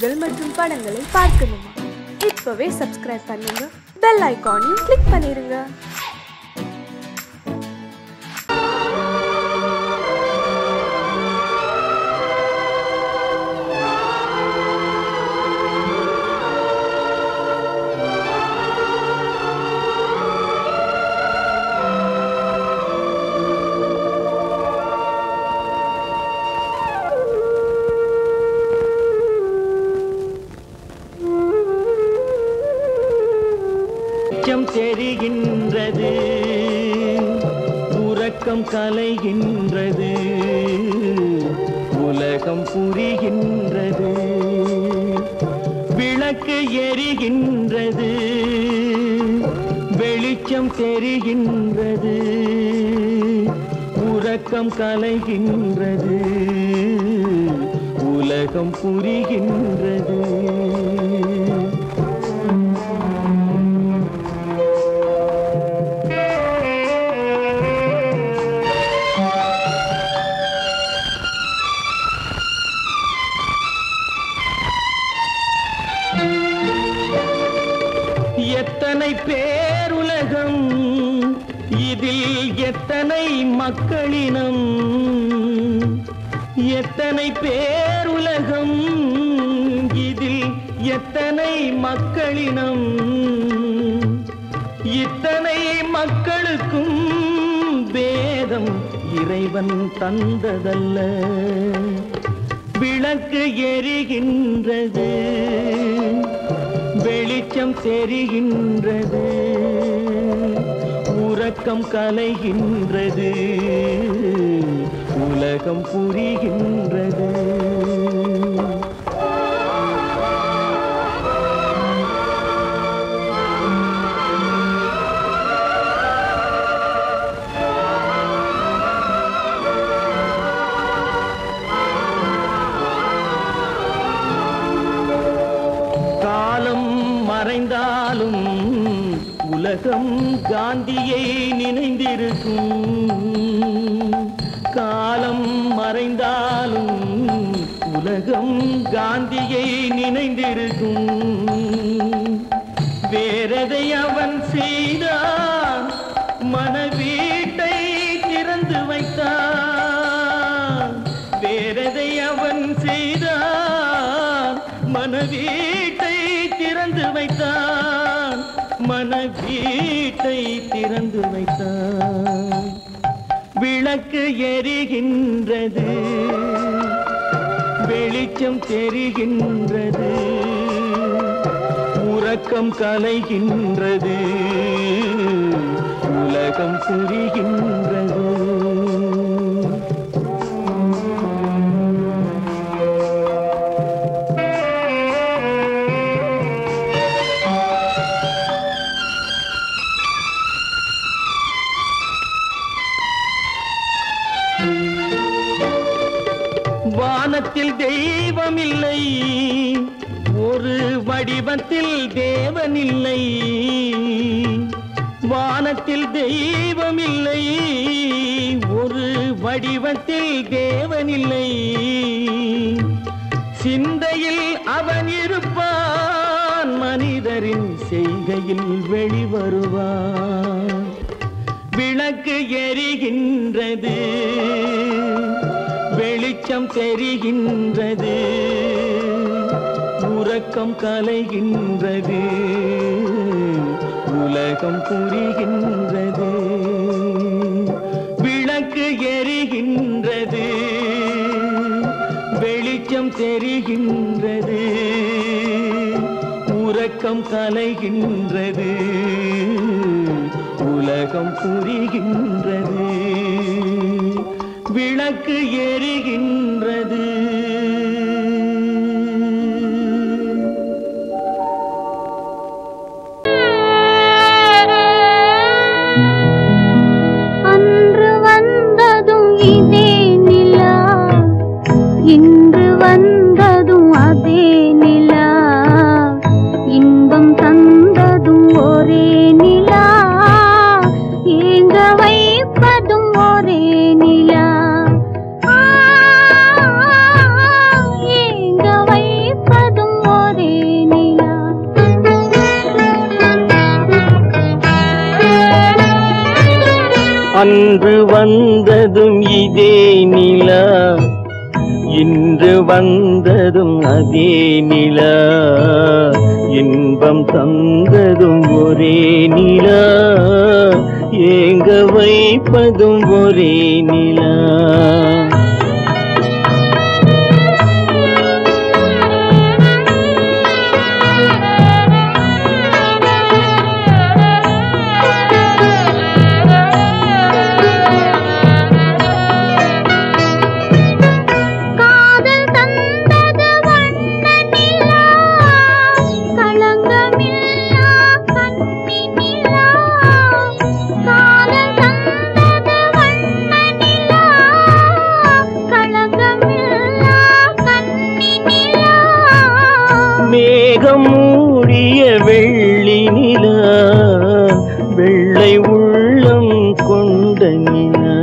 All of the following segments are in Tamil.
நிகழ்ச்சிகள் மற்றும் படங்களை பார்க்கணுமா? இப்பவே சப்ஸ்கிரைப் பண்ணுங்க, பெல் ஐகானையும் கிளிக் பண்ணிருங்க. தெரிகின்றது, உறக்கம் கலைகின்றது, உலகம் புரிகின்றது, விளக்கு எரிகின்றது, வெளிச்சம் தெரிகின்றது, உறக்கம் கலைகின்றது, உலகம் புரிகின்றது. எத்தனை பேருலகம், இதில் எத்தனை மக்களினம், எத்தனை பேருலகம், இதில் எத்தனை மக்களினம், இத்தனை மக்களுக்கும் வேதம் இறைவன் தந்ததல்ல. விளக்கு எரிகின்றது, வெளிச்சம் தெரிகின்றது, உறக்கம் கலைகின்றது, உலகம் புரிகின்றது. மறைந்தாலும் உலகம் காந்தியை நினைந்திருக்கும், காலம் மறைந்தாலும் உலகம் காந்தியை நினைந்திருக்கும். வேறதை அவன் செய்தான், மனவீட்டை திறந்து வைத்தான். வேறதை அவன் செய்தான், மனவீட்டை திறந்து வைத்தான், மனவீட்டை திறந்து வைத்தான். விளக்கு எரிகின்றது, வெளிச்சம் தெரிகின்றது, உறக்கம் கலைகின்றது, உலகம் புரிகின்றது. வானத்தில் தெய்வம் இல்லை, ஒரு வடிவத்தில் தேவன் இல்லை. வானத்தில் தெய்வம் இல்லை, ஒரு வடிவத்தில் தேவன் இல்லை. சிந்தையில் அவன் இருப்பான், மனிதரின் செய்கையில் வெளிவருவான். விளக்கு எரிகின்றது, வெளிச்சம் தெரிகின்றது, உறக்கம் கலைகின்றது, உலகம் புரிகின்றது. விளக்கு எரிகின்றது, வெளிச்சம் தெரிகின்றது, உறக்கம் கலைகின்றது, உலகம் புரிகின்றது. விளக்கு எரிகின்றது. அன்று வந்ததும் இதே நிலா, இன்று வந்ததும் அதே நிலா, இன்பம் தந்ததும் ஒரே நிலா, ஏங்க வைப்பதும் ஒரே நிலா. அன்று வந்ததும் இதே நிலா, இன்று வந்ததும் அதே நிலா, இன்பம் தந்ததும் ஒரே நிலா, ஏங்க வைப்பதும் ஒரே நிலா. மேகம் மூடிய வெள்ளி நிலா, வெள்ளை உள்ளம் கொண்ட நிலா,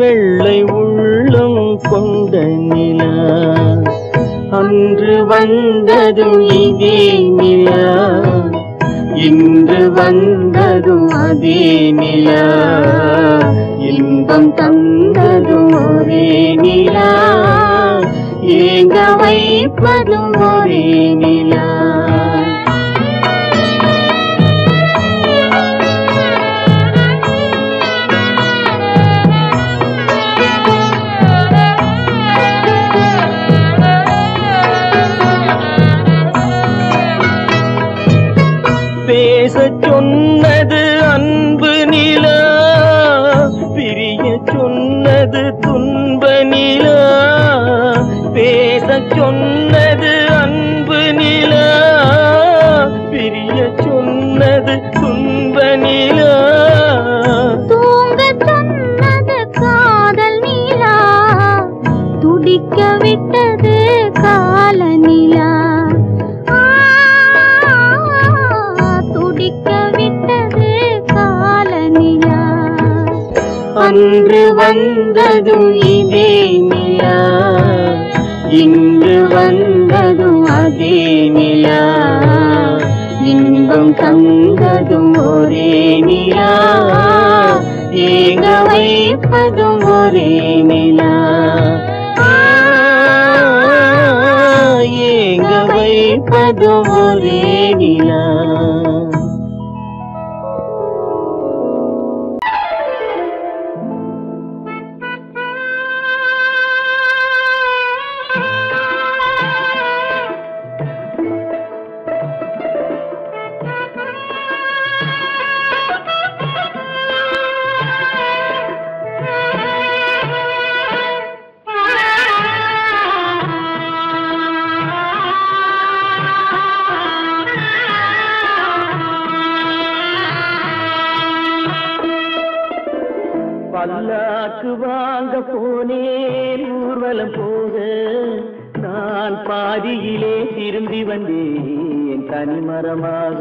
வெள்ளை உள்ளம் கொண்ட நிலா. அன்று வந்ததும் இதே நிலா, இன்று வந்ததும் அதே நிலா, இன்பம் தந்ததும் ஒரே நிலா, ஏங்க வைப்பதும் ஒரே நிலா. பேசச் சொன்னது அன்பு நிலா, பிரிய சொன்னது துன்ப நிலா. பேசச் சொன்னது அன்பு நிலா, பிரிய சொன்னது துன்ப நிலா. தூங்கச் சொன்னது காதல் நிலா, துடிக்க விட்டது கால நிலா, துடிக்க விட்டது கால நிலா. அன்று வந்ததும் இதே நிலா, இன்று வந்ததும் அதே நிலா, இன்பம் தந்ததும் ஒரே நிலா, ஏங்க வைப்பதும் ஒரே நிலா, ஏங்க வைப்பதும் ஒரே நிலா. பல்லாக்கு வாங்க போனேன் ஊர்வலம் போக, நான் பாதியிலே திரும்பி வந்தேன் தனிமரமாக.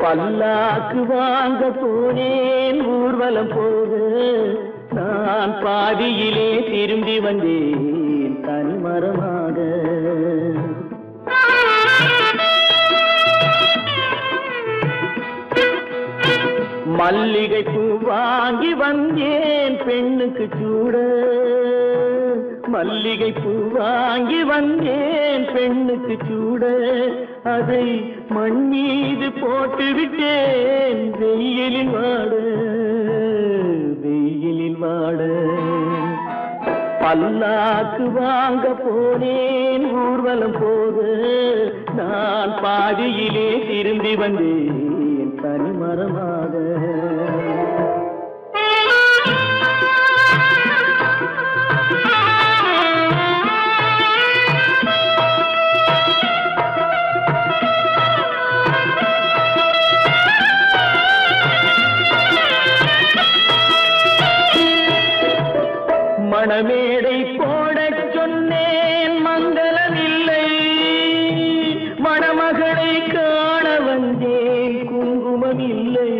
பல்லாக்கு வாங்க போனேன் ஊர்வலம் போக, நான் பாதியிலே திரும்பி வந்தேன் தனிமரமாக. மல்லிகை பூ வாங்கி வந்தேன் பெண்ணுக்கு சூட, மல்லிகை பூ வாங்கி வந்தேன் பெண்ணுக்கு சூட, அதை மண் மீது போட்டு விட்டேன் வெயிலில் வாட, வெயிலில் வாட. பல்லாக்கு வாங்க போனேன் ஊர்வலம் போக, நான் பாதியிலே திரும்பி வந்தேன் தனிமரமாக. மணமேடை போடச் சொன்னேன் மங்களமில்லை, மணமகளை காண வந்தேன் குங்குமமில்லை.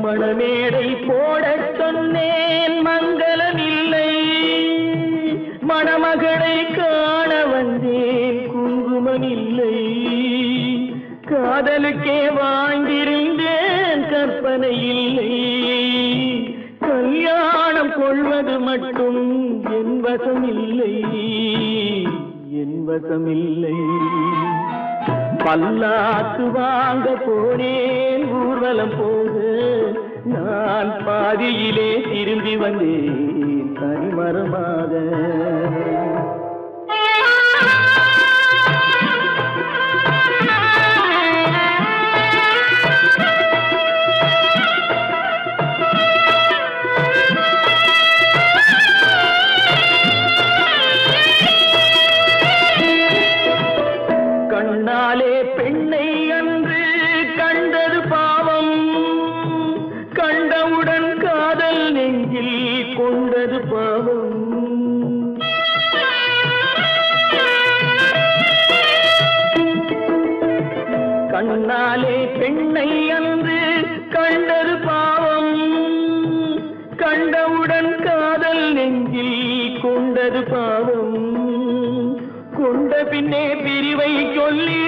மணமேடை போடச் சொன்னேன் மங்களமில்லை, காதலுக்கே வாழ்ந்திருந்தேன் கற்பனை இல்லை கல்யாணம் கொள்வது மட்டும் என் வசமில்லை என் வசமில்லை பல்லாக்கு வாங்க போனேன் ஊர்வலம் போக நான் பாதியிலே திரும்பி வந்தேன் தனிமரமாக கண்ணாலே பெண்ணை அன்று கண்டது பாவம் கண்டவுடன் காதல் நெஞ்சில் கொண்டது பாவம் கண்ணாலே பெண்ணை அன்று கண்டது பாவம் கண்டவுடன் காதல் நெஞ்சில் கொண்டது பாவம் கொண்ட பின்னே பிரிவை சொல்லி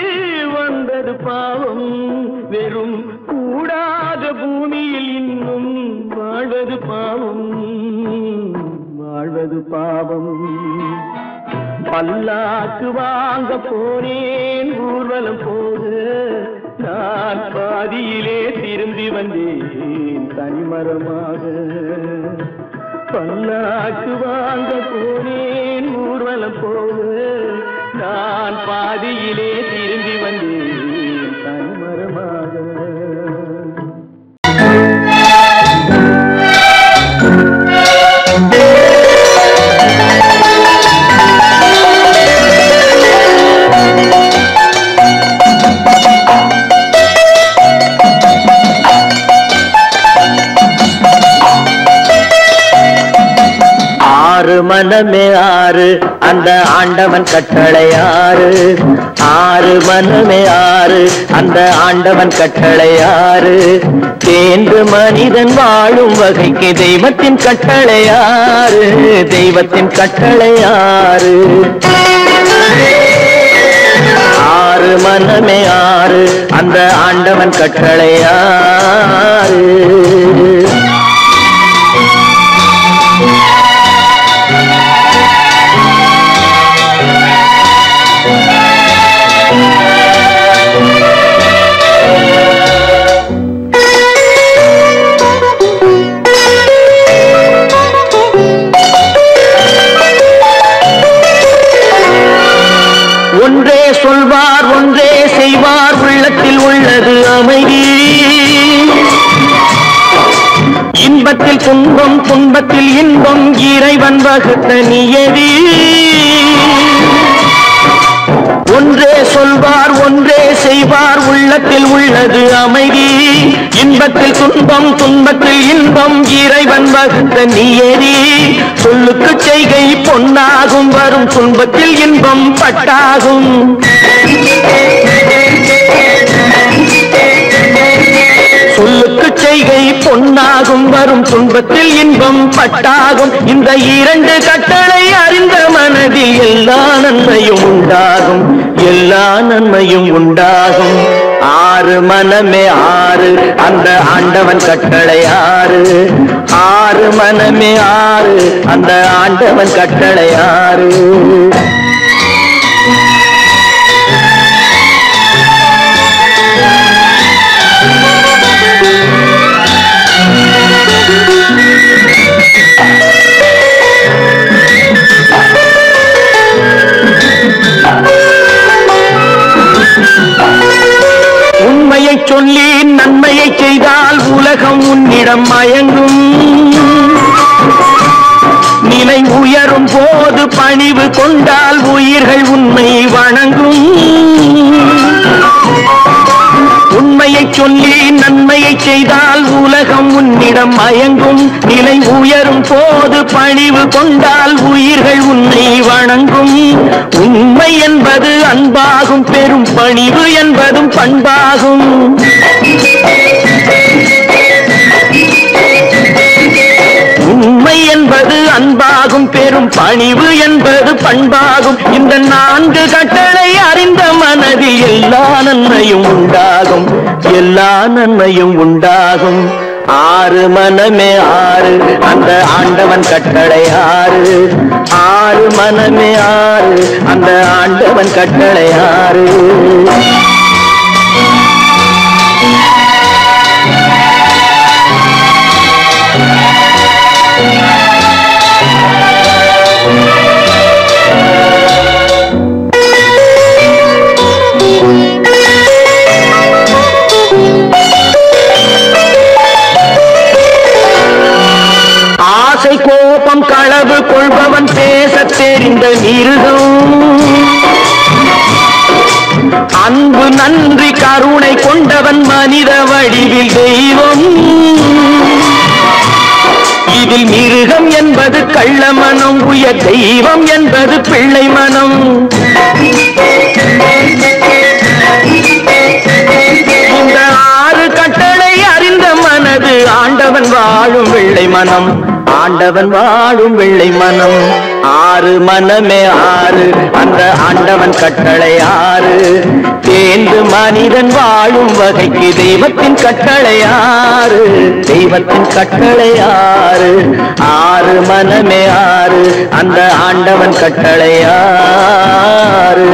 வந்தது பாவம் வெறும் கூடாத பூமியில் இன்னும் வாழ்வது பாவம் வாழ்வது பாவம் பல்லாக்கு வாங்க போனேன் ஊர்வலம் போக நான் பாதியிலே திரும்பி வந்தேன் தனிமரமாக பல்லாக்கு வாங்க போனேன் ஊர்வலம் போக நான் பாதியிலே திரும்பி வந்தேன் தனிமரமாக ஆறு மனமே ஆறு அந்த ஆண்டவன் கட்டளை ஆறு ஆறு மனமே ஆறு அந்த ஆண்டவன் கட்டளை ஆறு தேர்ந்து மனிதன் வாழும் வகைக்கு தெய்வத்தின் கட்டளை ஆறு தெய்வத்தின் கட்டளை ஆறு ஆறு மனமே ஆறு அந்த ஆண்டவன் கட்டளை ஆறு ஒன்றே சொல்வார் ஒன்றே செய்வார் உள்ளத்தில் உள்ளது அமைதி இன்பத்தில் துன்பம் துன்பத்தில் இன்பம் இறைவன் வகுத்த நியதி ஒன்றே சொல்வார் ஒன்றே செய்வார் உள்ளத்தில் உள்ளது அமைதி இன்பத்தில் துன்பம் துன்பத்தில் இன்பம் இறைவன் வகுத்த நியதி சொல்லுக்கு செய்கை பொன்னாகும் வரும் துன்பத்தில் இன்பம் பட்டாகும் சொல்லுக்கு செய்கை பொன்னாகும் வரும் துன்பத்தில் இன்பம் பட்டாகும் இந்த இரண்டு கட்டளை அறிந்த மனதில் எல்லா நன்மையும் உண்டாகும் எல்லா நன்மையும் உண்டாகும் ஆறு மனமே ஆறு அந்த ஆண்டவன் கட்டளை ஆறு ஆறு மனமே ஆறு அந்த ஆண்டவன் கட்டளை ஆறு உண்மையை சொல்லி நன்மையை செய்தால் உலகம் உன்னிடம் மயங்கும் நிலை உயரும் போது பணிவு கொண்டால் உயிர்கள் உன்னை வணங்கும் உண்மையை சொல்லி நன்மையை செய்தால் உலகம் உன்னிடம் மயங்கும் நிலை உயரும் போது பணிவு கொண்டால் உயிர்கள் உன்னை வணங்கும் உண்மை என்பது அன்பாகும் பெரும் பணிவு என்பதும் பண்பாகும் உண்மை என்பது அன்பாகும் பெரும் பணிவு என்பது பண்பாகும். இந்த 4 கட்டளை அறிந்த மனதில் எல்லா நன்மையும் உண்டாகும், எல்லா நன்மையும் உண்டாகும். 6 மனமே 6 அந்த ஆண்டவன் கட்டளை 6. 6 மனமே 6 அந்த ஆண்டவன் கட்டளை 6. ஆசை கோபம் களவு கொள்பவன் பேசத் தெரிந்த மிருகம், அன்பு நன்றி கருணை கொண்டவன் மனித வடிவில் தெய்வம். இதில் மிருகம் என்பது கள்ள மனம், உயர் தெய்வம் என்பது பிள்ளை மனம். இந்த 6 கட்டளை அறிந்த மனது ஆண்டவன் வாழும் வெள்ளை மனம், ஆண்டவன் வாழும் வெள்ளை மனம். 6 மனமே 6 அந்த ஆண்டவன் கட்டளை 6. தேர்ந்து மனிதன் வாழும் வகைக்கு தெய்வத்தின் கட்டளை 6, தெய்வத்தின் கட்டளை 6. 6 மனமே 6 அந்த ஆண்டவன் கட்டளை 6.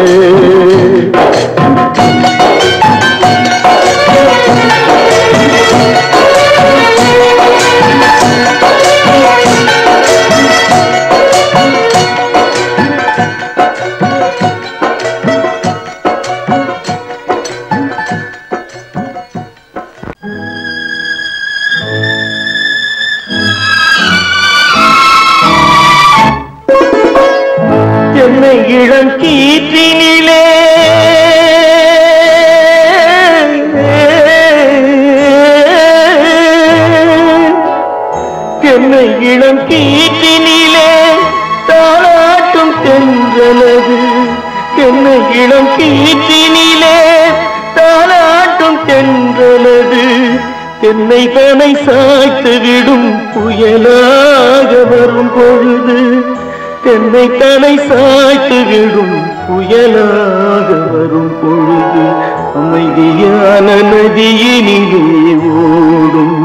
என்னை இளம் கீற்றினிலே என்னை இளம் கீற்றினிலே தாளாட்டும் தென்றலது, என்னை இளம் கீற்றினிலே தாளாட்டும் தென்றலது. என்னை தனை சாய்த்து விடும் புயலாக வரும் பொழுது, என்னை தலை சாய்த்து விடும் புயலாக வரும் பொழுது, அமைதியான நதியினிலே ஓடும்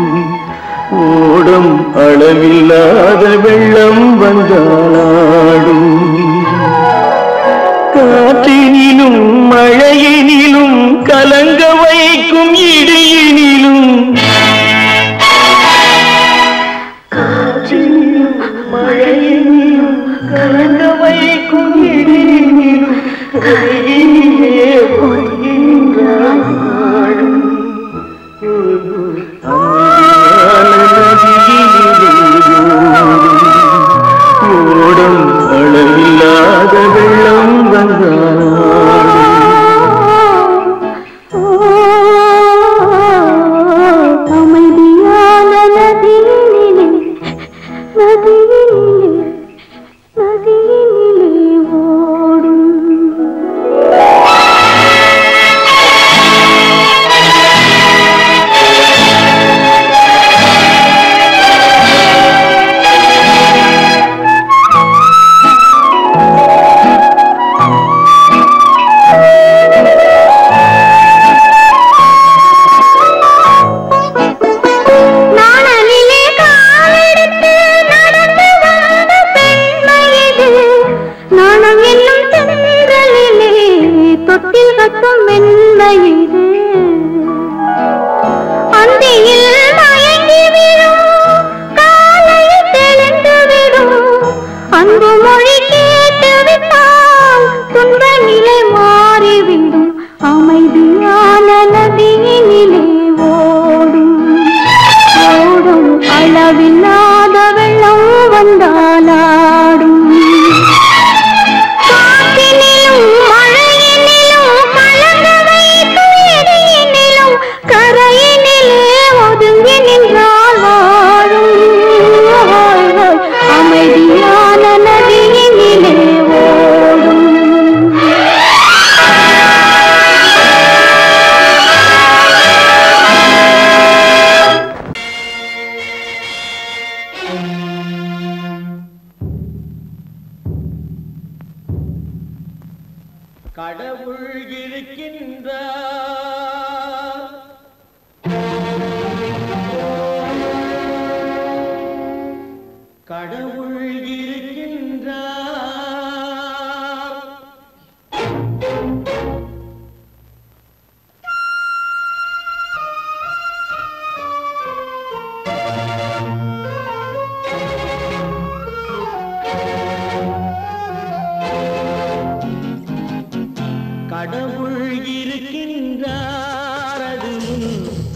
ஓடும் அளவில்லாத வெள்ளம் வந்தாடும். காற்றினிலும் மழையினிலும் கலங்க வைக்கும் இடியினிலும், காற்றினிலும் மழையினிலும் கலங்க வைக்கும் இடியினிலும் கையிலே பொய்கின்றான் நாடும். ஓடும் அளவில்லாத வெள்ளம் வந்தாடும்.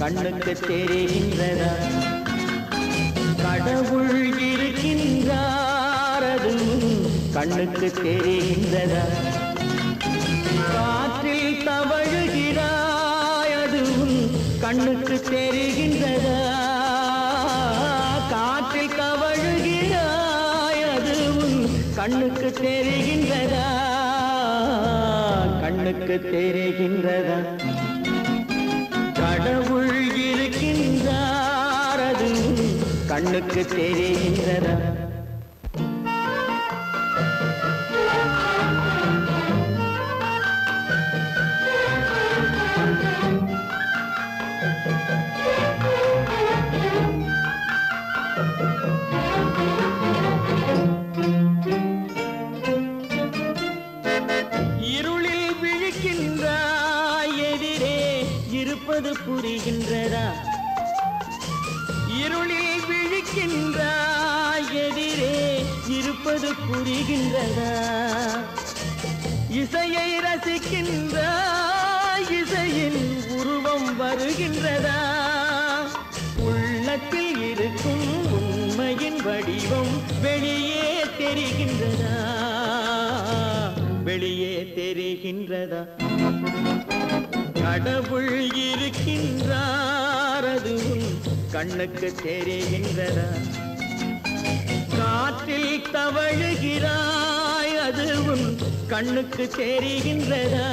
கண்ணுக்கு தெரிகின்றதா? கடவுள் இருக்கின்றார் அதுவும் கண்ணுக்கு தெரிகின்றதா? காற்றில் தவழுகிறாய் அதுவும் கண்ணுக்கு தெரிகின்றதா? காற்றில் தவழுகிறாய் அதுவும் கண்ணுக்கு தெரிகின்றதா? கண்ணுக்கு தெரிகின்றதா? கடவுள் இருக்கின்றார் அதுவும் கண்ணுக்கு தெரிகின்றதா? இருளில் விழிக்கின்றாய் எதிரே இருப்பது புரிகின்றதா? இருளில் விழிக்கின்றாய் எதிரே இருப்பது புரிகின்றதா? இசையை ரசிக்கின்றாய் இசையின் உருவம் வருகின்றதா? உள்ளத்தில் இருக்கும் உண்மையின் வடிவம் வெளியே தெரிகின்றதா? வெளியே தெரிகின்றதா? கடவுள் இருக்கின்றார் அதுவும் கண்ணுக்கு தெரிகின்றதா? காற்றில் தவழுகிறாய் அதுவும் கண்ணுக்கு தெரிகின்றதா?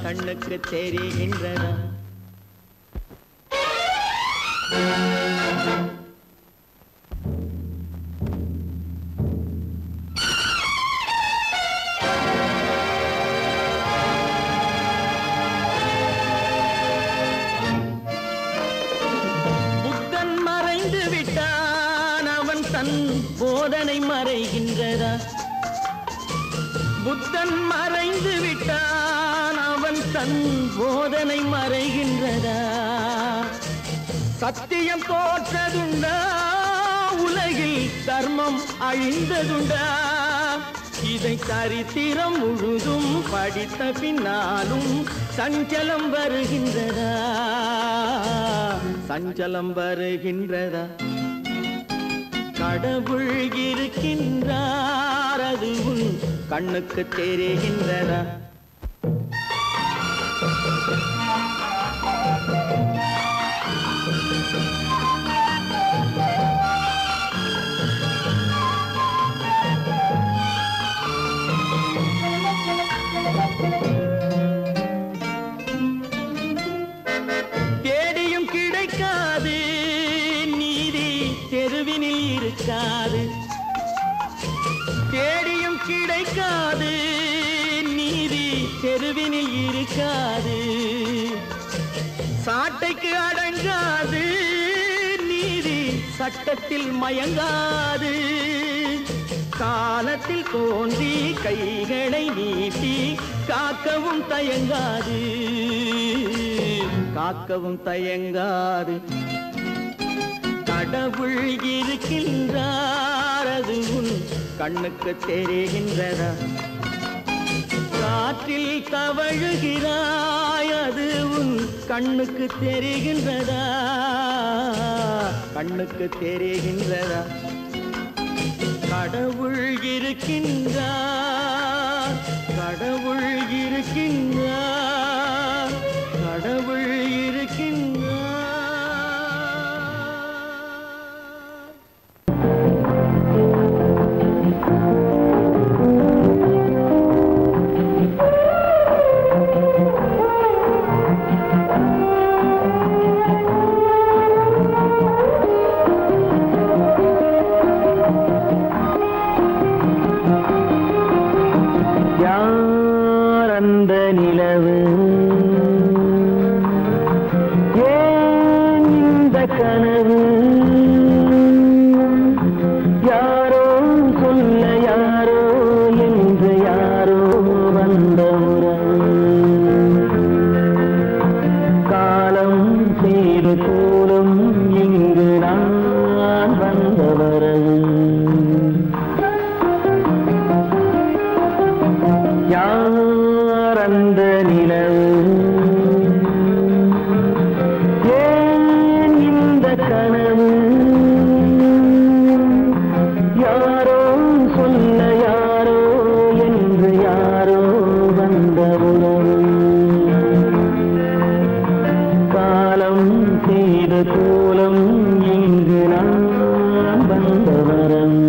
கண்ணுக்கு தெரிகின்றதா? போதனை மறைகின்றதா? புத்தன் மறைந்து விட்டான் அவன் தன் போதனை மறைகின்றதா? சத்தியம் தோற்றதுண்டா? உலகில் தர்மம் அழிந்ததுண்டா? இதை சரித்திரம் முழுதும் படித்த பின்னாலும் சஞ்சலம் வருகின்றதா? சஞ்சலம் வருகின்றதா? கடவுள் இருக்கின்றார் அதுவும் கண்ணுக்கு தெரிகின்றதா? தேடியும் கிடைக்காது நீதி தெருவினில் இருக்காது. தேடியும் கிடைக்காது நீதி தெருவினில் இருக்காது. சாட்டைக்கு அடங்காது நீதி சட்டத்தில் மயங்காது. காலத்தில் தோன்றி கைகளை நீட்டி காக்கவும் தயங்காது. காக்கவும் தயங்காது. கடவுள் இருக்கின்றார் அதுவும் கண்ணுக்கு தெரிகின்றதா? காற்றில் தவழுகிறாய் அதுவும் கண்ணுக்கு தெரிகின்றதா? கண்ணுக்கு தெரிகின்றதா? கடவுள் இருக்கின்றார். கடவுள் இருக்கின்றார். கடவுள் இருக்கின்றார். செய்த கோலம் இங்கு நான் வந்த வரம்.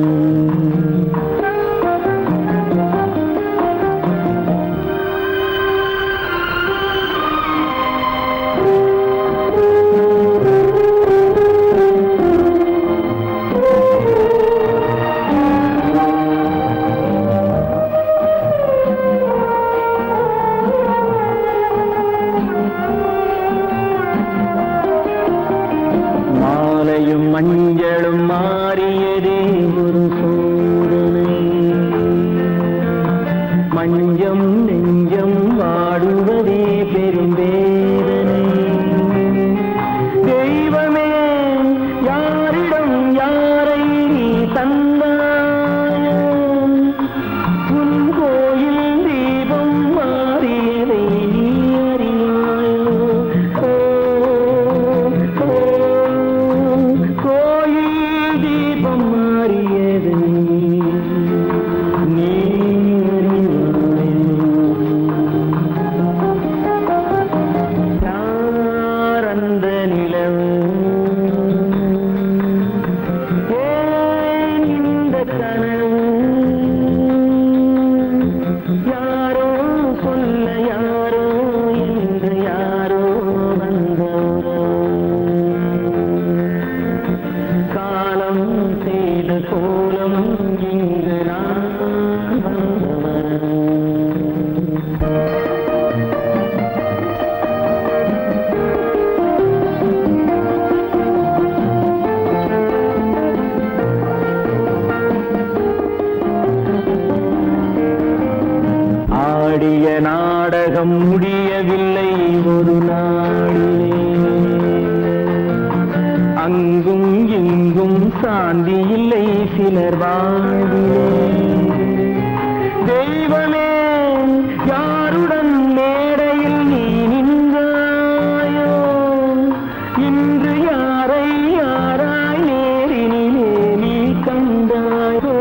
மஞ்சளும் மாறியதே ஒரு சோதனை. மஞ்சம் நெஞ்சம் வாடுவதே பெரும் வேதனை. தெய்வமே யாரிடம் யாரை நீ தந்தாயோ, உன் கோயில் தீபம் மாறியதை நீ அறியாயோ. கோயில் தீபம் மாறியதை நீ யார் அந்த நிலவு, ஏன் இந்த கனவு, யாரோ சொல்ல யாரோ என்று யாரோ வந்த காலம் செய்த கோலம் இங்கு நான் வந்தவன். ஆடிய நாடகம் முடியவில்லை ஒரு நாளிலே. அங்கும் இங்கும் சாந்தி இல்லை சிலர் வாழ்விலே. தெய்வமே யாருடன் மேடையில் நீ நின்றாயோ, இன்று யாரை யாராய் நேரினிலே நீ கண்டாயோ.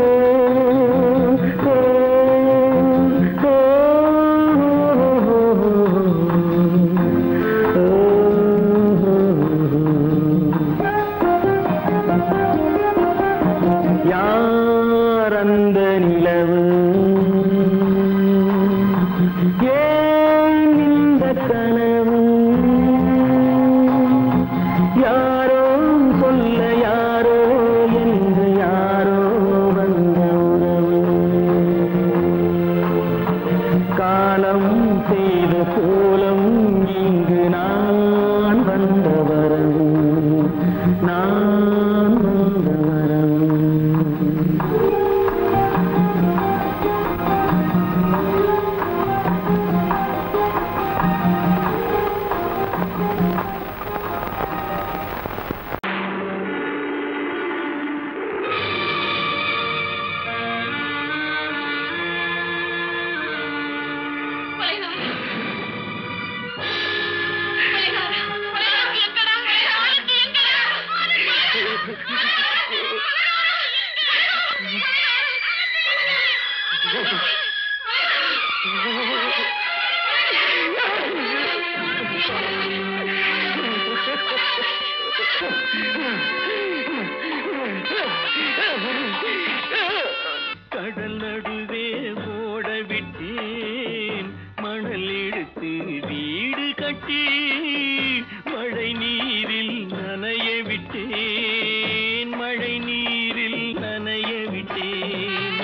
யார் அந்த நிலவு, ஏன் இந்த கனவு, யாரோ சொல்ல யாரோ என்று யாரோ வந்த உறவு. காலம் செய்த கோலம் இங்கு நான் வந்த வரவு, நான் வந்த வரவு. கடல் நடுவே ஓட விட்டேன், மணல் எடுத்து வீடு கட்டி மழை நீரில் நனைய விட்டேன், மழை நீரில் நனைய விட்டேன்.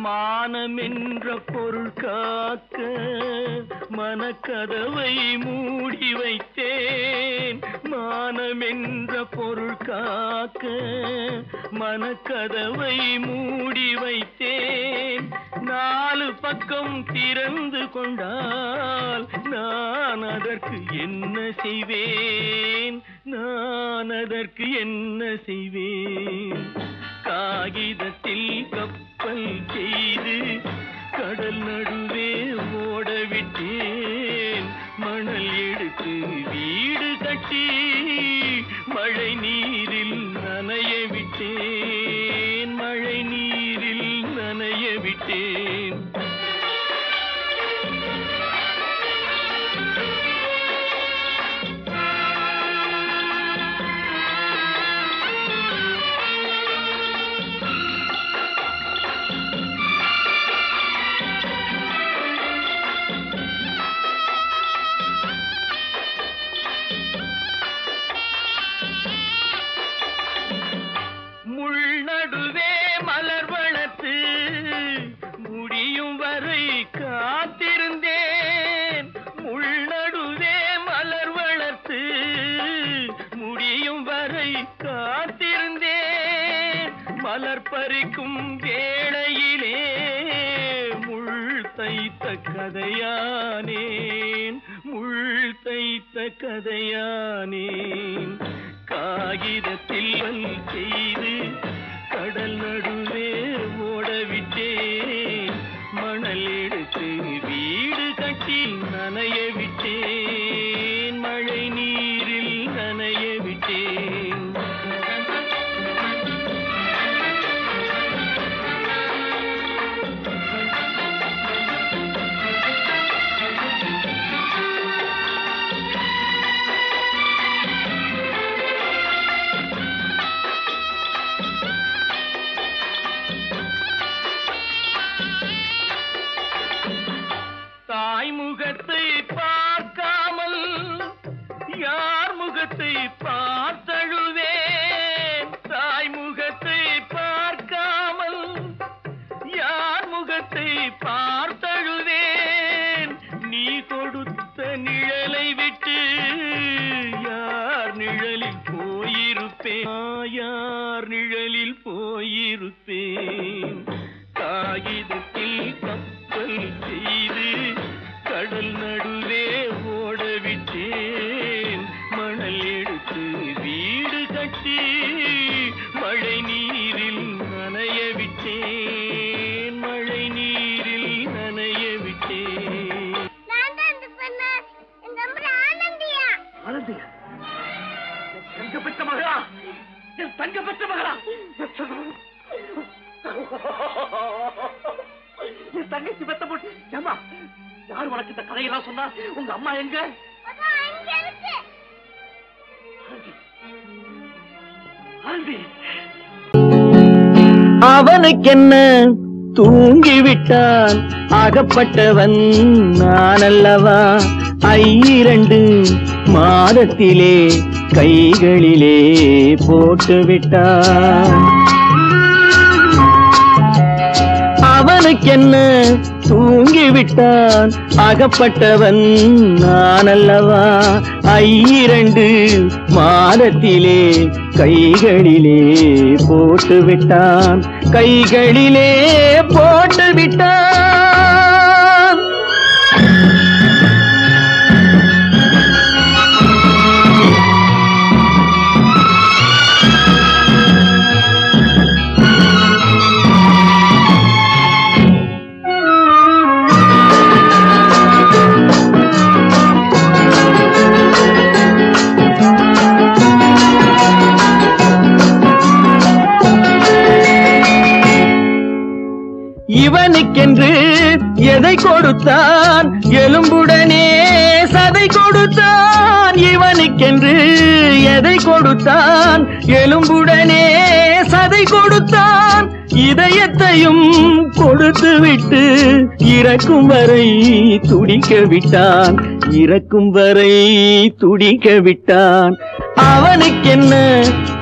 மானம் என்ற பொருள் காக்க மனக்கதவை மூடி வைத்தேன், மானம் என்ற பொருள் காக்க மனக்கதவை மூடி வைத்தேன். நாலு பக்கம் திறந்து கொண்டால் நான் அதற்கு என்ன செய்வேன், நான் அதற்கு என்ன செய்வேன். காகிதத்தில் கப்பல் செய்து கடல் நடுவே ஓட விட்டேன், மணல் எடுத்து வீடு கட்டி மழை நீரில் நனைய விட்டேன், மழை நீரில் நனைய விட்டேன். முள்நடுவே மலர் வளர்த்து முடியும் வரை காத்திருந்தேன். முள்நடுவே மலர் வளர்த்து முடியும் வரை காத்திருந்தேன். மலர் பறிக்கும் வேளையிலே முள் தைத்த கதையானேன். முள் தைத்த கதையானேன். காகிதத்தில் செய்து கடல் நடுவே ஓடவிட்டேன். மணல் எடுத்து வீடு கட்டி நனைய விட்டேன். மழை நீரில் நனைய விட்டேன். தாய் முகத்தை பார்க்காமல் யார் முகத்தை பார்த்தழுவேன். தாய் முகத்தை பார்க்காமல் யார் முகத்தை பார்த்தழுவேன். நீ கொடுத்த நிழலை விட்டு யார் நிழலில் போயிருப்பேன். யார் நிழலில் போயிருப்பேன். காகிதத்தில் கப்பல் செய்து கடல் நடுவே ஓடவிட்டேன். மணல் எடுத்து வீடு கட்டி மழை நீரில் நனைய விட்டேன். மழை நீரில் நனைய விட்டேன். ஆனந்தியா, தங்க பெற்ற மகளா, என் தங்க பெற்ற மகளா, என் தங்கச்சி பெத்த போட்டு ஏமா யார் உனக்கு இந்த கதையெல்லாம் சொன்னா? உங்க அம்மா எங்க? அவனுக்கென்ன தூங்கிவிட்டான் அகப்பட்டவன் நான் அல்லவா? 2 மாதத்திலே கைகளிலே போட்டுவிட்டான். அவனுக்கென்ன தூங்கிவிட்டான் அகப்பட்டவன் நான் அல்லவா? 2 மாதத்திலே கைகளிலே போட்டுவிட்டான். கைகளிலே போட்டுவிட்டான். இவனுக்கென்று எதை கொடுத்தான்? எலும்புடனே சதை கொடுத்தான். இவனுக்கென்று எதை கொடுத்தான்? எலும்புடனே சதை கொடுத்தான். இதயத்தையும் கொடுத்து விட்டு இறக்கும் வரை துடிக்க விட்டான். இறக்கும் வரை துடிக்க விட்டான். அவனுக்கென்ன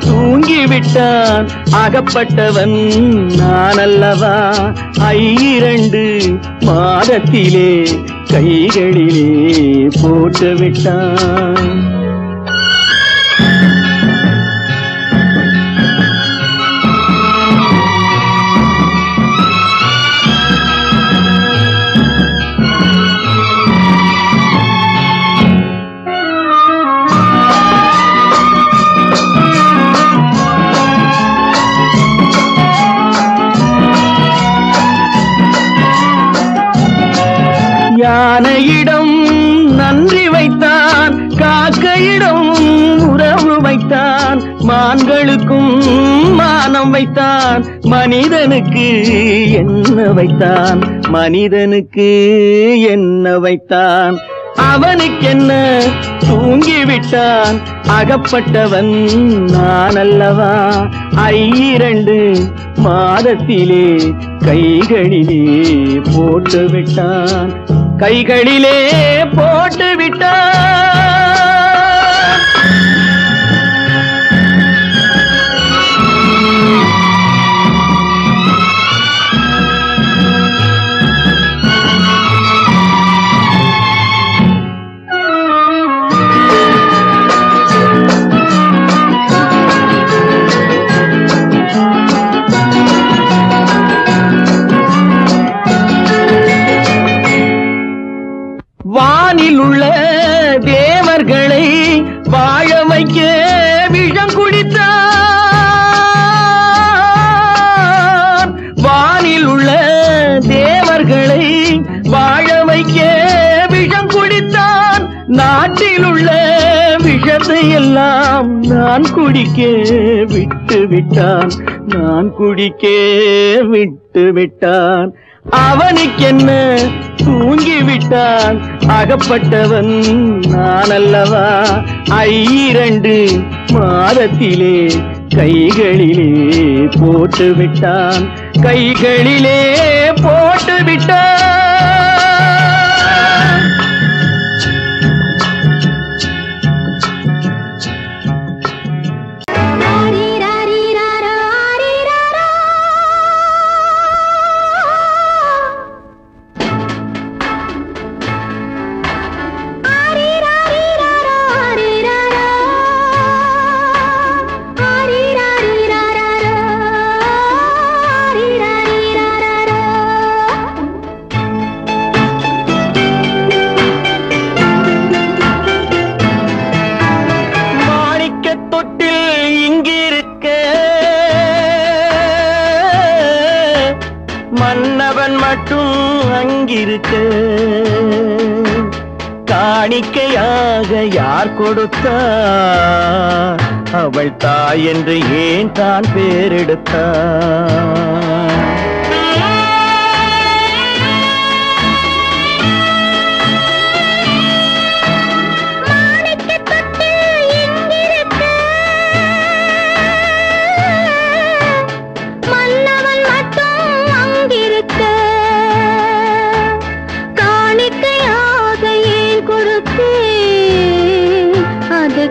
தூங்கிவிட்டான் அகப்பட்டவன் நான் அல்லவா? 2 மாதத்திலே கைகளிலே போட்டுவிட்டான். யானையிடம் நன்றி வைத்தான், காக்கையிடம் உறவு வைத்தான், மான்களுக்கும் மானம் வைத்தான். மனிதனுக்கு என்ன வைத்தான் மனிதனுக்கு என்ன வைத்தான் அவனுக்கென்ன தூங்கிவிட்டான் அகப்பட்டவன் நான் அல்லவா 2 மாதத்திலே கைகளிலே போட்டு விட்டான் கைகளிலே போட்டு விட்டான் வானில் உள்ள தேவர்களை வாழ வைக்க விஷம் குடித்தான் வானில் உள்ள தேவர்களை வாழ வைக்க விஷம் குடித்தான் நாட்டில் உள்ள விஷத்தை எல்லாம் நான் குடிக்க விட்டு விட்டான் நான் குடிக்க விட்டு விட்டான் அவனுக்கென்ன தூங்கிவிட்டான் அகப்பட்டவன் நான் அல்லவா 2 மாதத்திலே கைகளிலே போட்டு விட்டான் கைகளிலே போட்டு விட்டான் மன்னவன் மட்டும் அங்கிருக்க காணிக்கையாக யார் கொடுத்தார் அவள் தாய் என்று ஏன் தான் பேரெடுத்தார்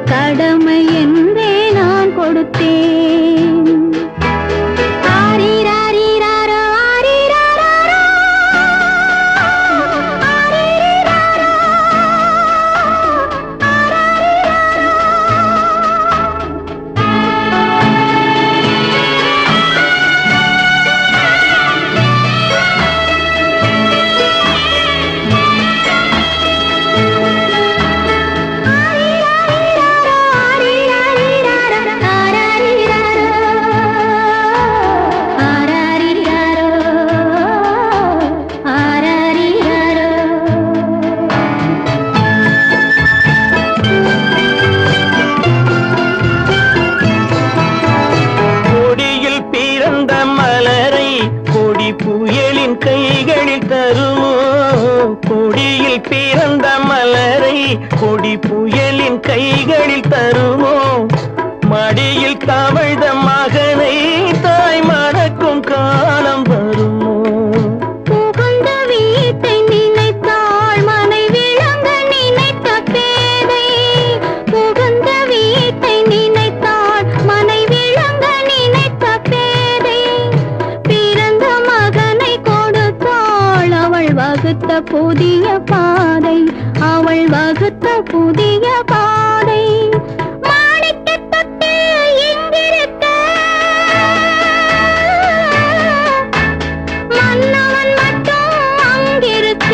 கடமை என்றே நான் கொடுத்தேன் கொடியில் பிறந்த மலரை கொடி புயலின் கைகளில் தருமோ மடியில் தவழ்ந்த மகனை தாய் மணக்கும் காலம் வருமோ புகுந்த வீட்டை நினைத்தாள் மனை விளங்க நினைத்த பேதை புகுந்த வீட்டை நினைத்தாள் மனை விளங்க நினைத்த பேதை பிறந்த மகனை கொடுத்தாள் அவள் வகுத்த புதிய பாதை அவள் வகுத்த புதிய பாதை மாணிக்கத் தொட்டில் இங்கிருக்க மன்னவன் மட்டும் அங்கிருக்க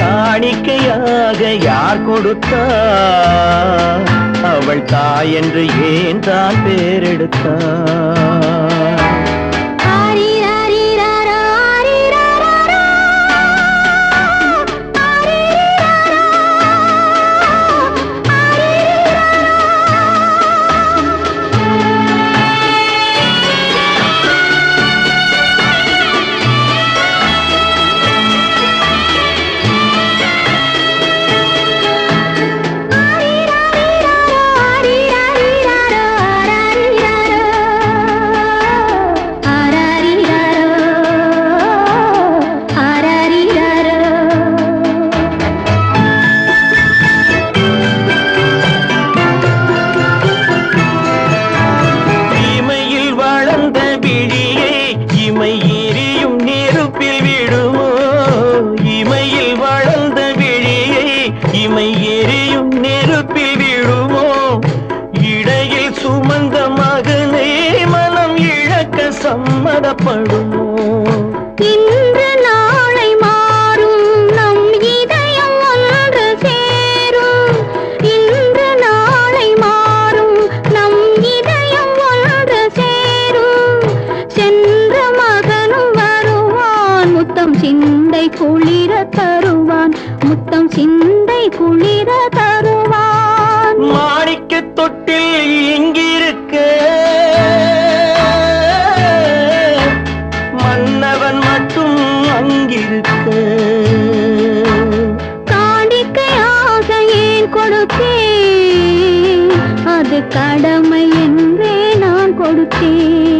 காணிக்கையாக யார் கொடுத்தார் அவள் தாய் என்று ஏன் தான் பேரெடுத்தார் இமை எரியும் நெருப்பில் விடுமோ இமையில் வளர்ந்த விழியை இமை எரியும் நெருப்பில் விடுமோ இடையில் சுமந்த மகனை மனம் இழக்க சம்மதப்படுமோ இன்று நாளை மாறும் நம் இதயம் ஒன்று சேரும் இன்று நாளை மாறும் நம் இதயம் ஒன்று சேரும் சென்ற மகனும் வருவான் முத்தம் சிந்தை குளிர தருவான் முத்தம் சிந்தை குளிர தருவான் மாணிக்க தொட்டில் இங்கிருக்க மன்னவன் மட்டும் அங்கிருக்க காணிக்கையாக ஏன் கொடுத்தேன் அது கடமை என்றே நான் கொடுத்தேன்